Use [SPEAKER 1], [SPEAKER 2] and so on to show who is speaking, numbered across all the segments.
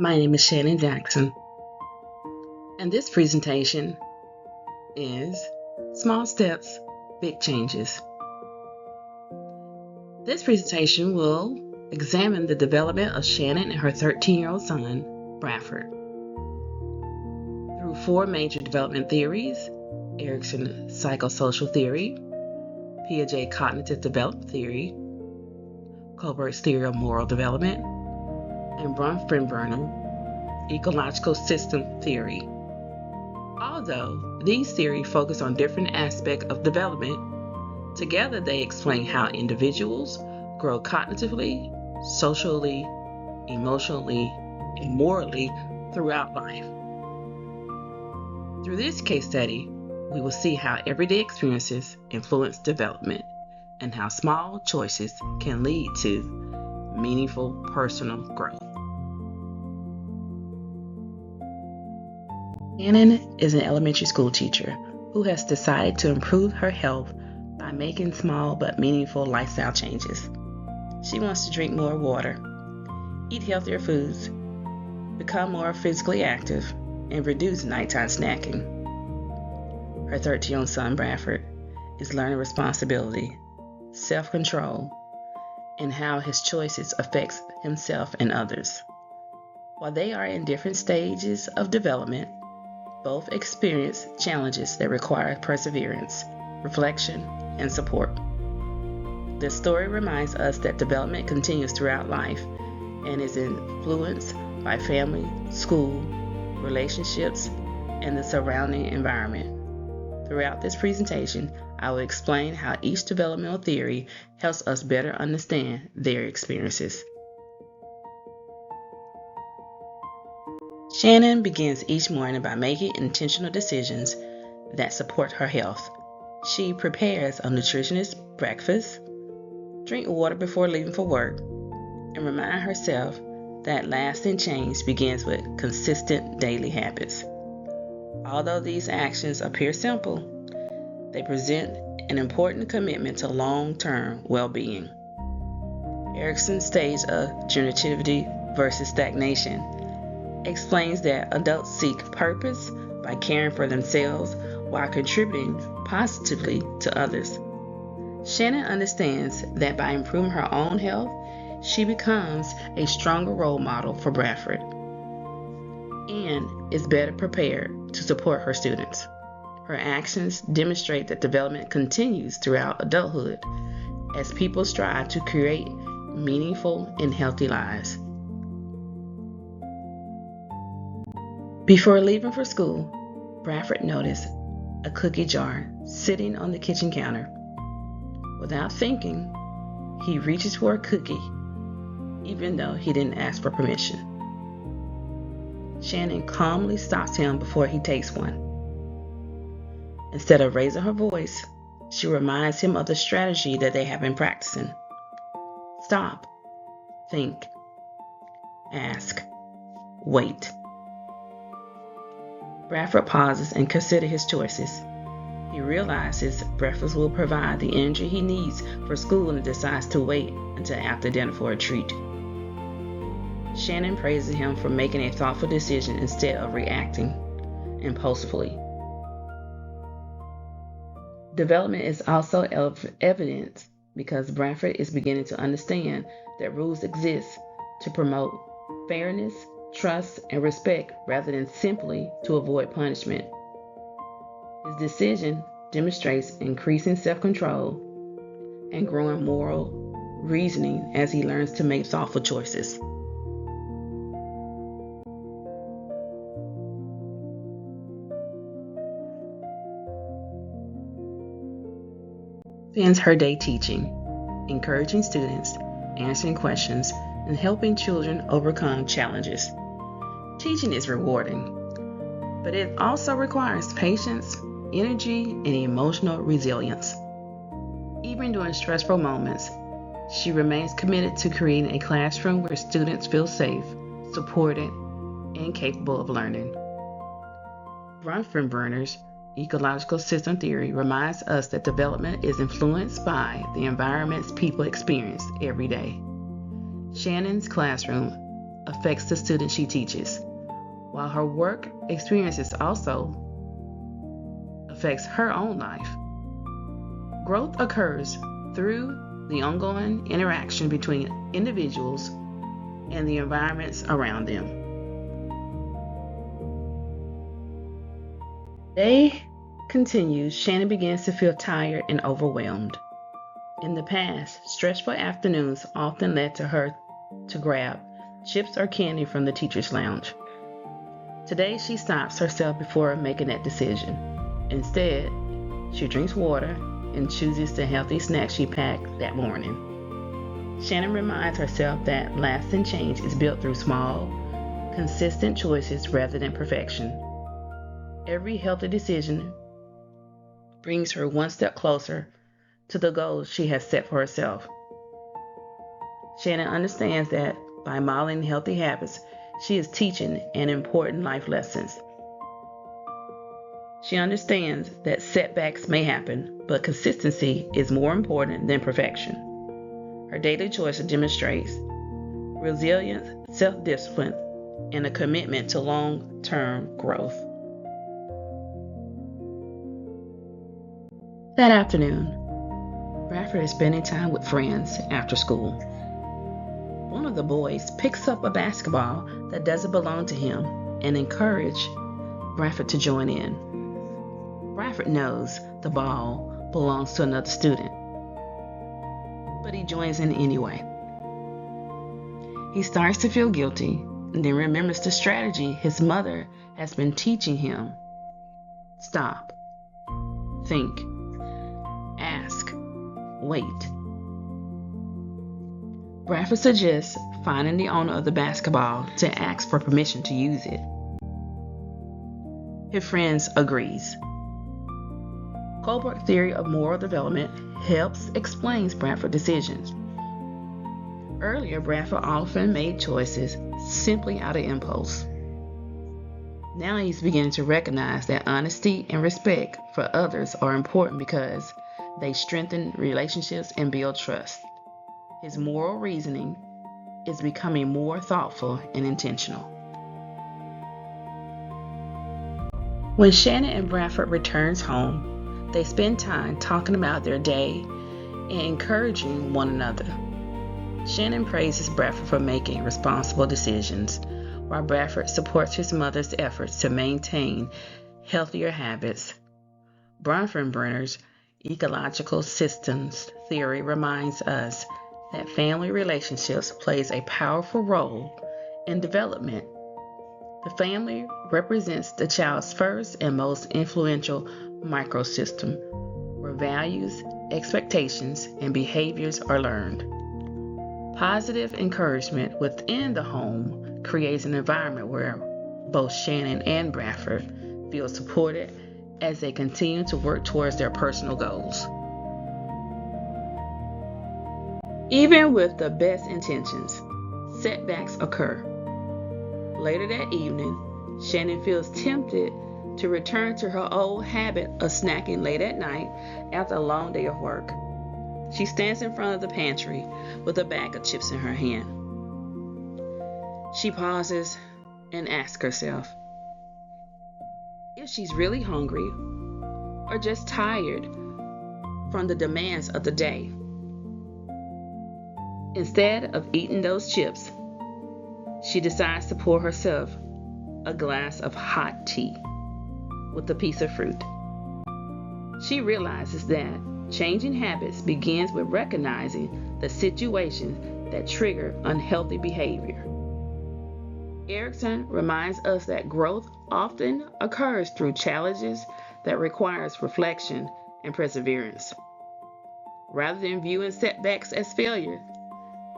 [SPEAKER 1] My name is Shannon Jackson, and this presentation is Small Steps, Big Changes. This presentation will examine the development of Shannon and her 13-year-old son, Bradford, through four major development theories: Erikson psychosocial theory, Piaget cognitive development theory, Kohlberg's theory of moral development, and Bronfenbrenner ecological system theory. Although these theories focus on different aspects of development, together they explain how individuals grow cognitively, socially, emotionally, and morally throughout life. Through this case study, we will see how everyday experiences influence development and how small choices can lead to meaningful personal growth. Shannon is an elementary school teacher who has decided to improve her health by making small but meaningful lifestyle changes. She wants to drink more water, eat healthier foods, become more physically active, and reduce nighttime snacking. Her 13-year-old son, Bradford, is learning responsibility, self-control, and how his choices affect himself and others. While they are in different stages of development, both experience challenges that require perseverance, reflection, and support. This story reminds us that development continues throughout life and is influenced by family, school, relationships, and the surrounding environment. Throughout this presentation, I will explain how each developmental theory helps us better understand their experiences. Shannon begins each morning by making intentional decisions that support her health. She prepares a nutritious breakfast, drink water before leaving for work, and remind herself that lasting change begins with consistent daily habits. Although these actions appear simple, they present an important commitment to long-term well-being. Erikson's stage of generativity versus stagnation explains that adults seek purpose by caring for themselves while contributing positively to others. Shannon understands that by improving her own health, she becomes a stronger role model for Bradford and is better prepared to support her students. Her actions demonstrate that development continues throughout adulthood as people strive to create meaningful and healthy lives. Before leaving for school, Bradford noticed a cookie jar sitting on the kitchen counter. Without thinking, he reaches for a cookie, even though he didn't ask for permission. Shannon calmly stops him before he takes one. Instead of raising her voice, she reminds him of the strategy that they have been practicing. Stop, think, ask, wait. Bradford pauses and considers his choices. He realizes breakfast will provide the energy he needs for school and decides to wait until after dinner for a treat. Shannon praises him for making a thoughtful decision instead of reacting impulsively. Development is also evident because Bradford is beginning to understand that rules exist to promote fairness, trust, and respect rather than simply to avoid punishment. His decision demonstrates increasing self-control and growing moral reasoning as he learns to make thoughtful choices. Spends her day teaching, encouraging students, answering questions, and helping children overcome challenges. Teaching is rewarding, but it also requires patience, energy, and emotional resilience. Even during stressful moments, she remains committed to creating a classroom where students feel safe, supported, and capable of learning. Bronfenbrenner's ecological system theory reminds us that development is influenced by the environments people experience every day. Shannon's classroom affects the students she teaches, while her work experiences also affects her own life. Growth occurs through the ongoing interaction between individuals and the environments around them. Day continues. Shannon begins to feel tired and overwhelmed. In the past, stressful afternoons often led to her to grab chips or candy from the teacher's lounge. Today, she stops herself before making that decision. Instead, she drinks water and chooses the healthy snacks she packed that morning. Shannon reminds herself that lasting change is built through small, consistent choices rather than perfection. Every healthy decision brings her one step closer to the goals she has set for herself. Shannon understands that by modeling healthy habits, she is teaching an important life lessons. She understands that setbacks may happen, but consistency is more important than perfection. Her daily choices demonstrates resilience, self-discipline, and a commitment to long-term growth. That afternoon, Bradford is spending time with friends after school. One of the boys picks up a basketball that doesn't belong to him and encourages Bradford to join in. Bradford knows the ball belongs to another student, but he joins in anyway. He starts to feel guilty and then remembers the strategy his mother has been teaching him. Stop. Think. Ask. Wait. Bradford suggests finding the owner of the basketball to ask for permission to use it. His friend agrees. Kohlberg's theory of moral development helps explain Bradford's decisions. Earlier, Bradford often made choices simply out of impulse. Now he's beginning to recognize that honesty and respect for others are important because they strengthen relationships and build trust. His moral reasoning is becoming more thoughtful and intentional. When Shannon and Bradford returns home, they spend time talking about their day and encouraging one another. Shannon praises Bradford for making responsible decisions, while Bradford supports his mother's efforts to maintain healthier habits. Bronfenbrenner's ecological systems theory reminds us that family relationships plays a powerful role in development. The family represents the child's first and most influential microsystem, where values, expectations, and behaviors are learned. Positive encouragement within the home creates an environment where both Shannon and Bradford feel supported as they continue to work towards their personal goals. Even with the best intentions, setbacks occur. Later that evening, Shannon feels tempted to return to her old habit of snacking late at night after a long day of work. She stands in front of the pantry with a bag of chips in her hand. She pauses and asks herself if she's really hungry or just tired from the demands of the day. Instead of eating those chips, she decides to pour herself a glass of hot tea with a piece of fruit. She realizes that changing habits begins with recognizing the situations that trigger unhealthy behavior. Erikson reminds us that growth often occurs through challenges that requires reflection and perseverance. Rather than viewing setbacks as failure,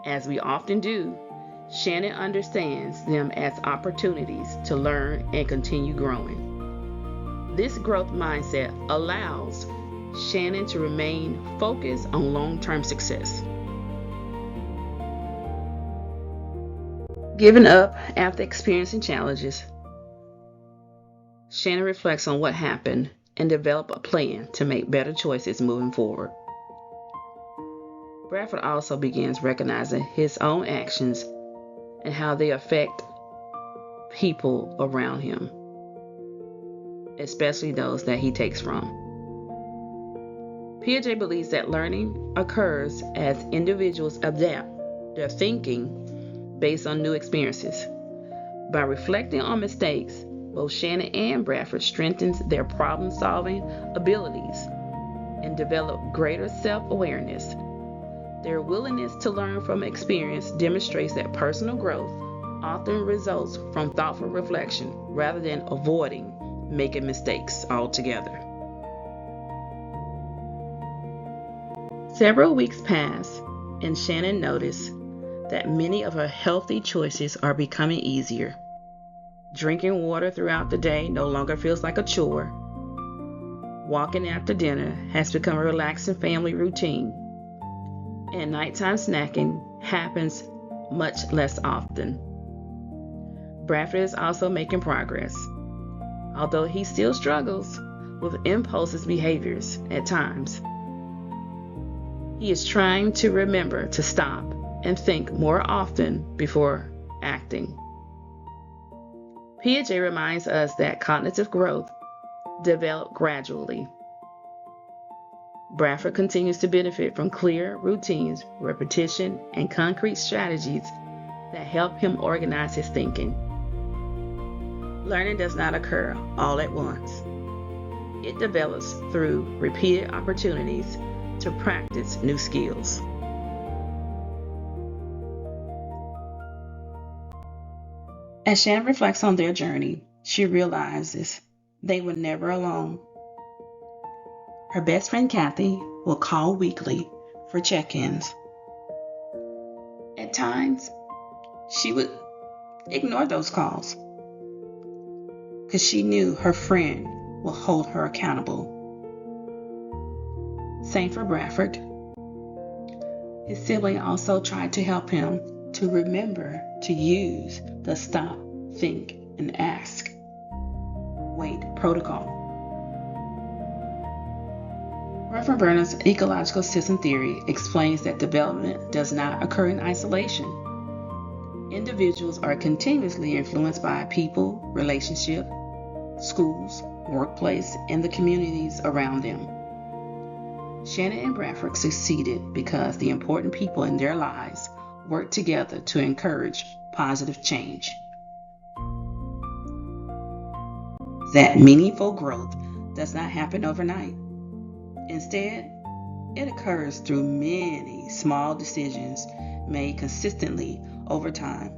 [SPEAKER 1] as we often do, Shannon understands them as opportunities to learn and continue growing. This growth mindset allows Shannon to remain focused on long-term success. Giving up after experiencing challenges, Shannon reflects on what happened and develops a plan to make better choices moving forward. Bradford also begins recognizing his own actions and how they affect people around him, especially those that he takes from. Piaget believes that learning occurs as individuals adapt their thinking based on new experiences. By reflecting on mistakes, both Shannon and Bradford strengthens their problem-solving abilities and develop greater self-awareness. Their willingness to learn from experience demonstrates that personal growth often results from thoughtful reflection rather than avoiding making mistakes altogether. Several weeks pass, and Shannon noticed that many of her healthy choices are becoming easier. Drinking water throughout the day no longer feels like a chore. Walking after dinner has become a relaxing family routine. And nighttime snacking happens much less often. Bradford is also making progress, although he still struggles with impulsive behaviors at times. He is trying to remember to stop and think more often before acting. Piaget reminds us that cognitive growth develops gradually. Bradford continues to benefit from clear routines, repetition, and concrete strategies that help him organize his thinking. Learning does not occur all at once. It develops through repeated opportunities to practice new skills. As Shannon reflects on their journey, she realizes they were never alone. Her best friend Kathy will call weekly for check-ins. At times, she would ignore those calls because she knew her friend will hold her accountable. Same for Bradford. His sibling also tried to help him to remember to use the stop, think, and ask, wait protocol. Bronfenbrenner's ecological system theory explains that development does not occur in isolation. Individuals are continuously influenced by people, relationships, schools, workplace, and the communities around them. Shannon and Bradford succeeded because the important people in their lives worked together to encourage positive change. That meaningful growth does not happen overnight. Instead, it occurs through many small decisions made consistently over time.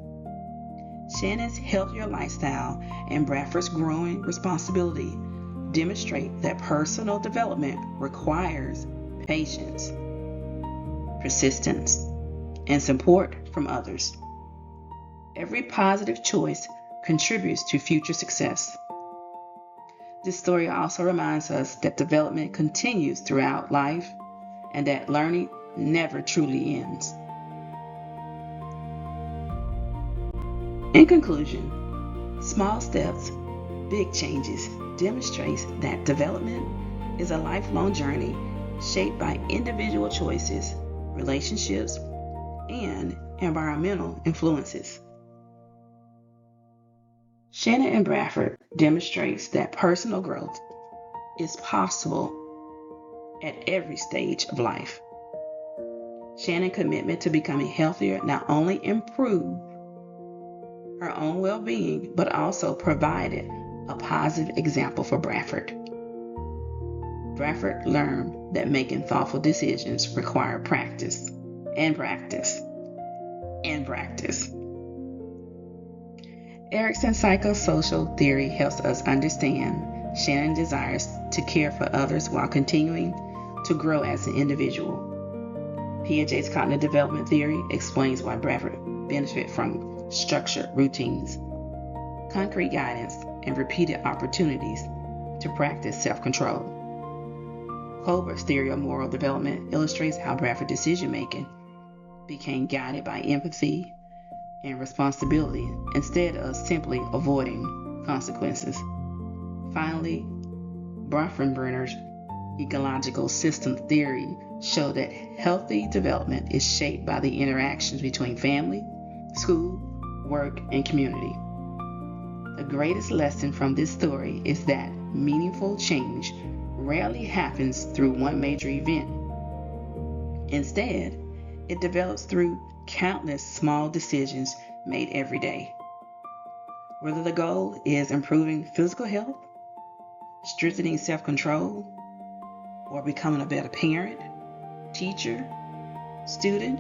[SPEAKER 1] Shannon's healthier lifestyle and Bradford's growing responsibility demonstrate that personal development requires patience, persistence, and support from others. Every positive choice contributes to future success. This story also reminds us that development continues throughout life and that learning never truly ends. In conclusion, small steps, big changes demonstrates that development is a lifelong journey shaped by individual choices, relationships, and environmental influences. Shannon and Bradford demonstrates that personal growth is possible at every stage of life. Shannon's commitment to becoming healthier not only improved her own well-being, but also provided a positive example for Bradford. Bradford learned that making thoughtful decisions require practice and practice and practice. Erikson's psychosocial theory helps us understand Shannon's desires to care for others while continuing to grow as an individual. Piaget's cognitive development theory explains why Bradford benefits from structured routines, concrete guidance, and repeated opportunities to practice self-control. Kohlberg's theory of moral development illustrates how Bradford's decision-making became guided by empathy and responsibility instead of simply avoiding consequences. Finally, Bronfenbrenner's ecological system theory showed that healthy development is shaped by the interactions between family, school, work, and community. The greatest lesson from this story is that meaningful change rarely happens through one major event. Instead, it develops through countless small decisions made every day. Whether the goal is improving physical health, strengthening self-control, or becoming a better parent, teacher, student,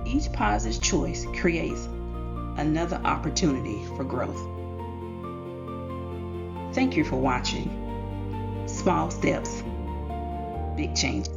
[SPEAKER 1] each positive choice creates another opportunity for growth. Thank you for watching. Small steps, big changes.